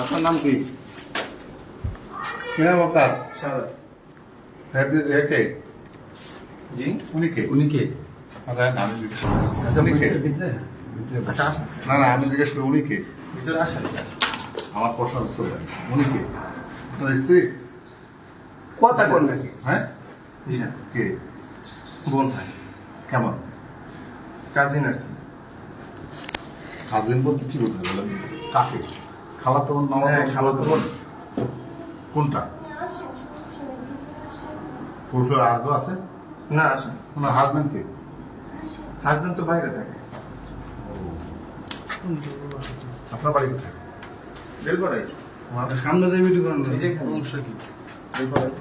আপনার নাম কি? কিনা আপনার কে? জি উনি কে? উনি কে? আমি জিজ্ঞেস না না আমি জিজ্ঞেস করি উনি কে? ভিতরে আসেন স্যার। আমার প্রশ্নের উত্তর দেন। উনি কে? আপনার স্ত্রী? কথা কোন নাকি? হ্যাঁ জি না, কে? বোন হয়, কেমন? কাজিন আর কি। কাজিন বলতে কি বুঝতে বললেন? কাকে? খালা তো নাম খালা তো বোন। কোনটা? পুরুষ আগে আছে? না আসেন, ওনার হাজবেন্ড কে? হাজবেন্ড তো বাইরে থাকে। আপনার বাড়ি কোথায়? বের করাই সামনে দিয়ে ভিডিও করেন এই যে এখানে। সমস্যা কি? বের করাই।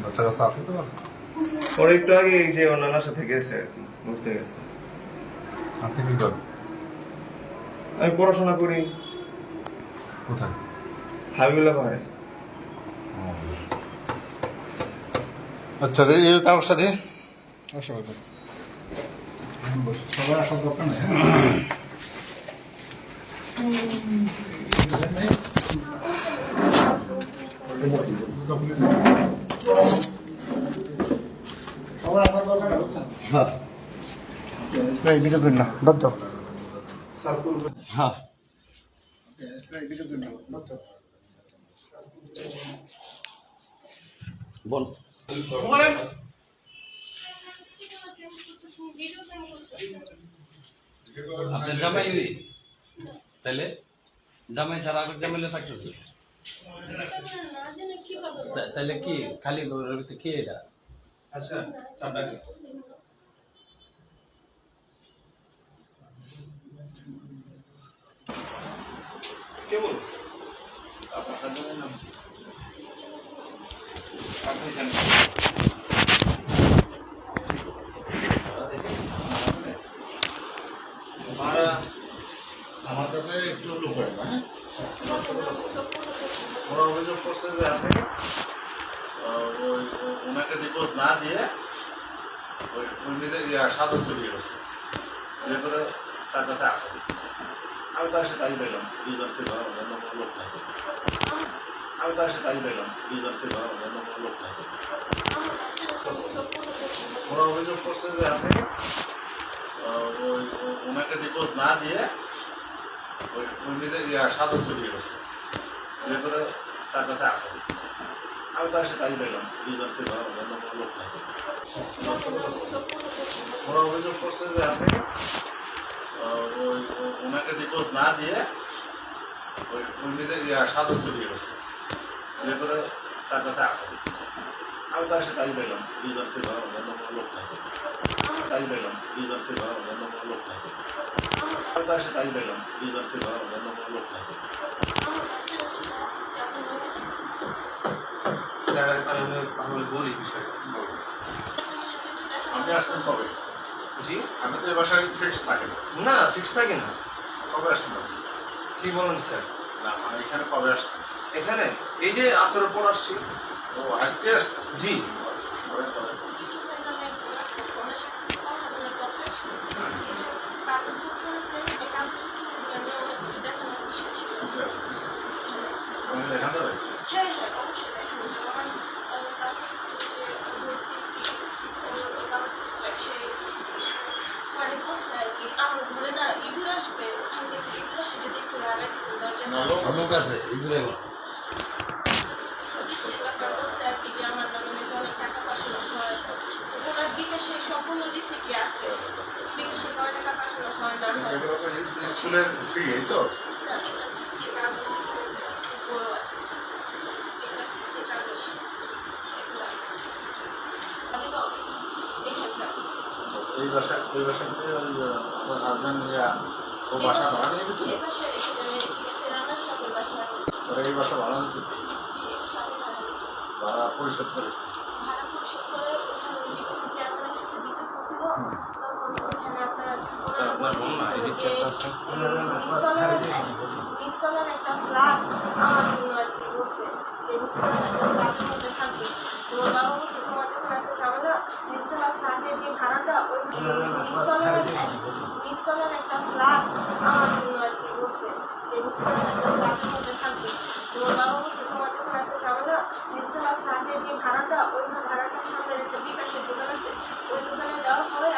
বাচ্চা কাচ্চা আছে তো? ওর একটু আগে এই যে ওর নানার সাথে গেছে আর কি, ঘুরতে গেছে। আপনি কি করেন? আমি পড়াশোনা করি কোথায়? হাবিবুল্লাহ পাহাড়ে। আচ্ছা এই কাগজটা দিয়ে সবাই আসার দরকার নেই। সবাই আসার দরকার নেই বুঝছেন? হ্যাঁ এই ভিডিও করি না বাদ দাও। হ্যাঁ এই ভিডিও করি না বাদ দাও। বল। আপনার জামাই তাহলে জামাই ছাড়া আগের জামাইলে থাকতেছে তাহলে কি খালি কে এটা? আচ্ছা কে বলছে আপনার হাজবেন্ডের নাম কি? আপনি জানেন? আমার কাছে একটু লোক হয় না। ওরা অভিযোগ করছে যে আপনি ওই ওনাকে ডিভোর্স না দিয়ে ওই নিজের সাধন চলে গেছে, বিয়ে করে তার কাছে আসে। আমি তার সাথে তাই পেলাম দুজনকে ধরা অন্য কোনো লোক নাই। আমি তার সাথে তাই পেলাম দুজনকে ধরা অন্য কোনো লোক নাই। ওরা অভিযোগ করছে যে আপনি ওই ওনাকে ডিভোর্স না দিয়ে ওই নিজের সাধন চলে গেছে, বিয়ে করে তার কাছে আসে। আমি তার সাথে তাই পেলাম দুজনকে ধরা অন্য কোনো লোক নাই। ওরা অভিযোগ করছে যে আপনি ওই ওনাকে ডিভোর্স না দিয়ে ওই নিজের সাধন চলে গেছে, বিয়ে করে তার কাছে আসে। আমি তার সাথে তাই পেলাম দুজনকে ধরা অন্য কোনো লোক নাই। তাই পেলাম দুজনকে ধরা অন্য কোনো লোক নাই। আমি তার সাথে তাই পেলাম দুজনকে ধরা অন্য কোনো লোক নাই। বলি বিষয়টা আপনি আসছেন কবে? জি আমি তো এ বাসায় ফিক্স থাকে না ফিক্স থাকে না। কবে আসছেন আপনি? কি বলেন স্যার? না মানে এখানে কবে আসছেন? এখানে এই যে আসরের পর আসছি। ও আজকে আসছেন? জি কবে কবে? আমি এখান থেকে লোক আছে ইঁদুরে স্কুলের ফি এই তো? এই বাসায় ওই বাসায় আপনার হাজব্যান্ড ও বাসা ভাড়া নিয়ে গেছিল? ওরা এই বাসা ভাড়া নিয়েছিল? ভাড়া পরিশোধ করে? আপনার বোন না এই দিচ্ছে একটা ফ্ল্যাট আমার জন্য আর কি বলছে যে থাকবে তোমার বাবা বলছে তোমার যখন এত ঝামেলা নিচতলা ফ্ল্যাটের যে ভাড়াটা ওই নিচতলার একটা ফ্ল্যাট আমার আর কি বলছে যে নিচতলার একটা ফ্ল্যাটের মধ্যে থাকবে। তোমার বাবা বলছে তোমার যখন একটা ঝামেলা নিচতলা ফ্ল্যাটের যে ভাড়াটা ওই ভাড়াটার সামনে একটা বিকাশের দোকান আছে ওই দোকানে দেওয়া হয়।